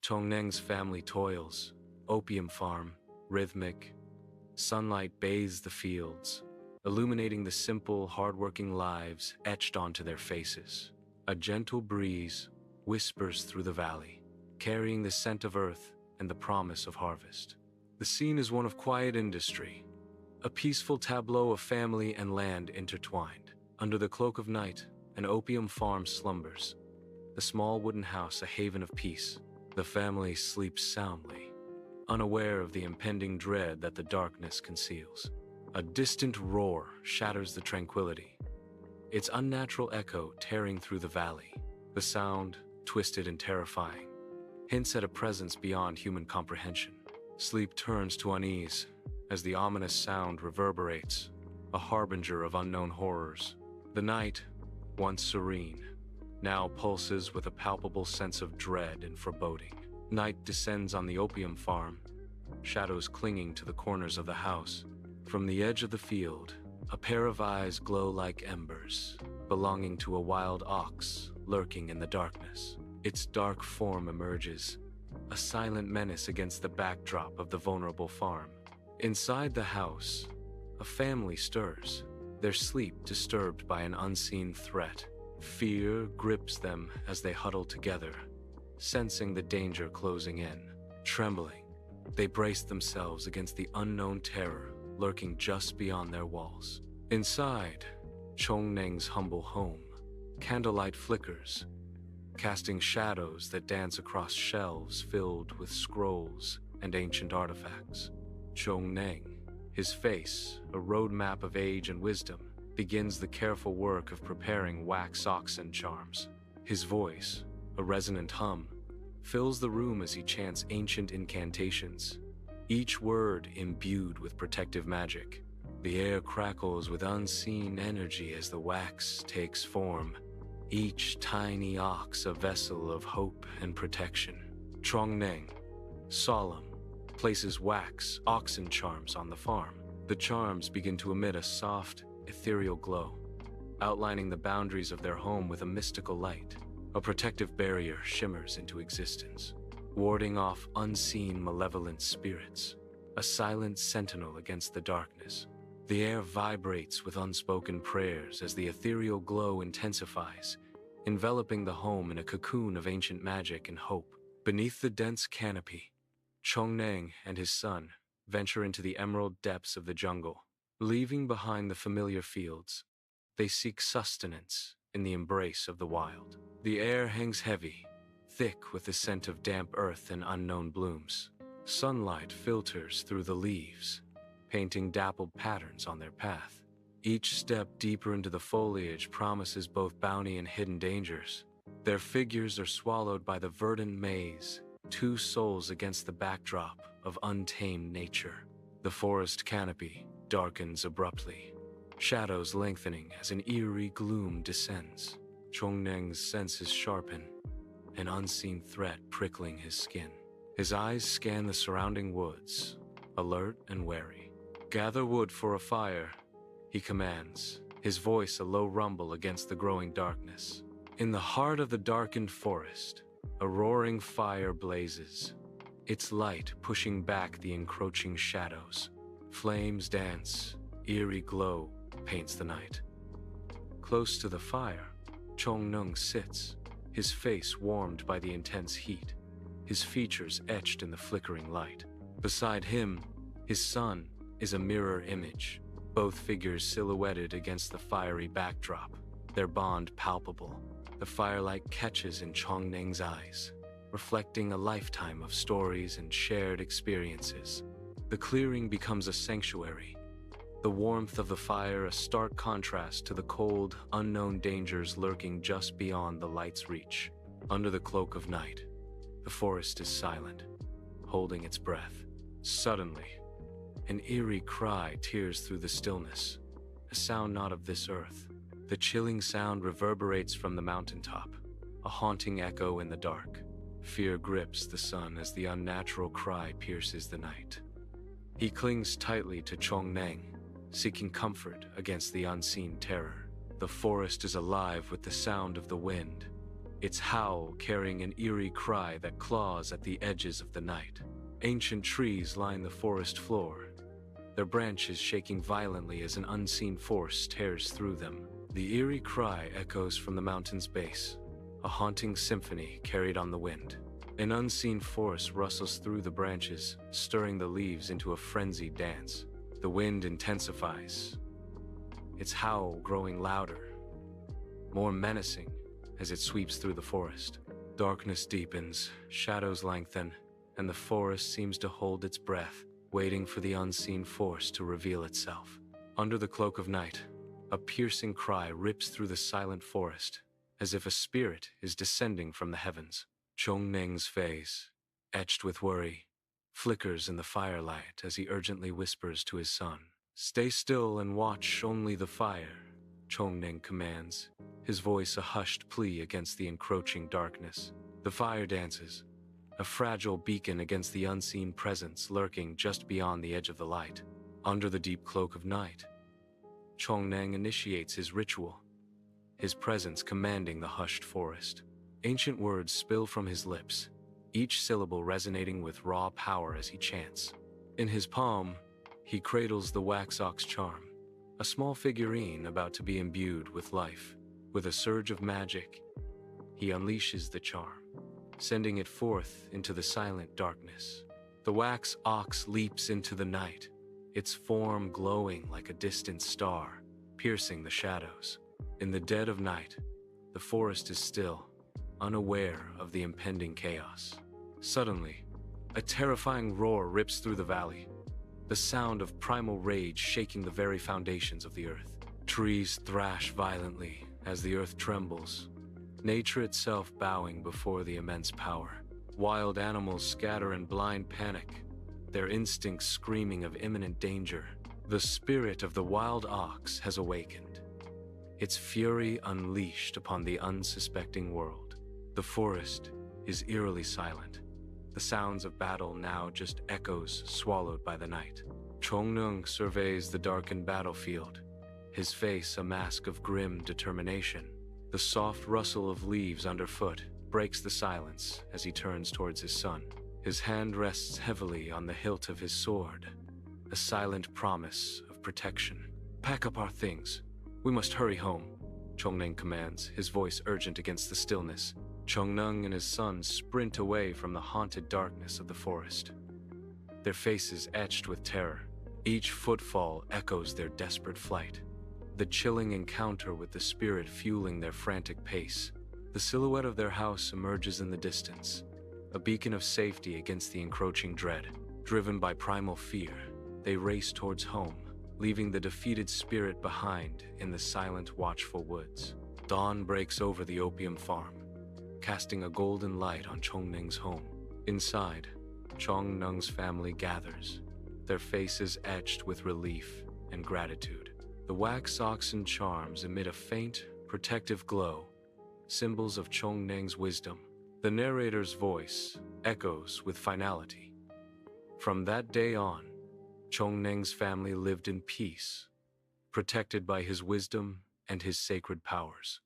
Txooj Neeb's family toils, opium farm, rhythmic. Sunlight bathes the fields, illuminating the simple, hard-working lives etched onto their faces. A gentle breeze whispers through the valley, carrying the scent of earth and the promise of harvest. The scene is one of quiet industry, a peaceful tableau of family and land intertwined. Under the cloak of night, an opium farm slumbers, the small wooden house a haven of peace. The family sleeps soundly, unaware of the impending dread that the darkness conceals. A distant roar shatters the tranquility, its unnatural echo tearing through the valley. The sound, twisted and terrifying, hints at a presence beyond human comprehension. Sleep turns to unease as the ominous sound reverberates, a harbinger of unknown horrors. The night, once serene, now pulses with a palpable sense of dread and foreboding. Night descends on the opium farm, shadows clinging to the corners of the house. From the edge of the field, a pair of eyes glow like embers, belonging to a wild ox lurking in the darkness. Its dark form emerges, a silent menace against the backdrop of the vulnerable farm. Inside the house, a family stirs, their sleep disturbed by an unseen threat. Fear grips them as they huddle together, sensing the danger closing in. Trembling, they brace themselves against the unknown terror lurking just beyond their walls. Inside Txooj Neeb's humble home, candlelight flickers, casting shadows that dance across shelves filled with scrolls and ancient artifacts. Txooj Neeb, his face a roadmap of age and wisdom, begins the careful work of preparing wax oxen charms. His voice, a resonant hum, fills the room as he chants ancient incantations, each word imbued with protective magic. The air crackles with unseen energy as the wax takes form, each tiny ox a vessel of hope and protection. Txooj Neeb, solemn, places wax oxen charms on the farm. The charms begin to emit a soft, ethereal glow, outlining the boundaries of their home with a mystical light. A protective barrier shimmers into existence, warding off unseen malevolent spirits, a silent sentinel against the darkness. The air vibrates with unspoken prayers as the ethereal glow intensifies, enveloping the home in a cocoon of ancient magic and hope. Beneath the dense canopy, Txooj Neeb and his son venture into the emerald depths of the jungle. Leaving behind the familiar fields, they seek sustenance in the embrace of the wild. The air hangs heavy, thick with the scent of damp earth and unknown blooms. Sunlight filters through the leaves, painting dappled patterns on their path. Each step deeper into the foliage promises both bounty and hidden dangers. Their figures are swallowed by the verdant maze, two souls against the backdrop of untamed nature. The forest canopy darkens abruptly, shadows lengthening as an eerie gloom descends. Txooj Neeb's senses sharpen, an unseen threat prickling his skin. His eyes scan the surrounding woods, alert and wary. "Gather wood for a fire," he commands, his voice a low rumble against the growing darkness. In the heart of the darkened forest, a roaring fire blazes, its light pushing back the encroaching shadows. Flames dance, eerie glow paints the night. Close to the fire, Txooj Neeb sits, his face warmed by the intense heat, his features etched in the flickering light. Beside him, his son is a mirror image, both figures silhouetted against the fiery backdrop, their bond palpable. The firelight catches in Txooj Neeb's eyes, reflecting a lifetime of stories and shared experiences. The clearing becomes a sanctuary, the warmth of the fire a stark contrast to the cold, unknown dangers lurking just beyond the light's reach. Under the cloak of night, the forest is silent, holding its breath. Suddenly, an eerie cry tears through the stillness, a sound not of this earth. The chilling sound reverberates from the mountaintop, a haunting echo in the dark. Fear grips the son as the unnatural cry pierces the night. He clings tightly to Txooj Neeb, seeking comfort against the unseen terror. The forest is alive with the sound of the wind, its howl carrying an eerie cry that claws at the edges of the night. Ancient trees line the forest floor, their branches shaking violently as an unseen force tears through them. The eerie cry echoes from the mountain's base, a haunting symphony carried on the wind. An unseen force rustles through the branches, stirring the leaves into a frenzied dance. The wind intensifies, its howl growing louder, more menacing as it sweeps through the forest. Darkness deepens, shadows lengthen, and the forest seems to hold its breath, waiting for the unseen force to reveal itself. Under the cloak of night, a piercing cry rips through the silent forest, as if a spirit is descending from the heavens. Txooj Neeb's face, etched with worry, flickers in the firelight as he urgently whispers to his son. "Stay still and watch only the fire," Txooj Neeb commands, his voice a hushed plea against the encroaching darkness. The fire dances, a fragile beacon against the unseen presence lurking just beyond the edge of the light. Under the deep cloak of night, Txooj Neeb initiates his ritual, his presence commanding the hushed forest. Ancient words spill from his lips, each syllable resonating with raw power as he chants. In his palm, he cradles the wax ox charm, a small figurine about to be imbued with life. With a surge of magic, he unleashes the charm, sending it forth into the silent darkness. The wax ox leaps into the night, its form glowing like a distant star, piercing the shadows. In the dead of night, the forest is still, unaware of the impending chaos. Suddenly, a terrifying roar rips through the valley, the sound of primal rage shaking the very foundations of the earth. Trees thrash violently as the earth trembles, nature itself bowing before the immense power. Wild animals scatter in blind panic, their instincts screaming of imminent danger. The spirit of the wild ox has awakened, its fury unleashed upon the unsuspecting world. The forest is eerily silent, the sounds of battle now just echoes swallowed by the night. Txooj Neeb surveys the darkened battlefield, his face a mask of grim determination. The soft rustle of leaves underfoot breaks the silence as he turns towards his son. His hand rests heavily on the hilt of his sword, a silent promise of protection. "Pack up our things. We must hurry home," Txooj Neeb commands, his voice urgent against the stillness. Txooj Neeb and his son sprint away from the haunted darkness of the forest, their faces etched with terror. Each footfall echoes their desperate flight, the chilling encounter with the spirit fueling their frantic pace. The silhouette of their house emerges in the distance, a beacon of safety against the encroaching dread. Driven by primal fear, they race towards home, leaving the defeated spirit behind in the silent, watchful woods. Dawn breaks over the opium farm, casting a golden light on Txooj Neeb's home. Inside, Txooj Neeb's family gathers, their faces etched with relief and gratitude. The wax oxen charms emit a faint, protective glow, symbols of Txooj Neeb's wisdom. The narrator's voice echoes with finality. From that day on, Txooj Neeb's family lived in peace, protected by his wisdom and his sacred powers.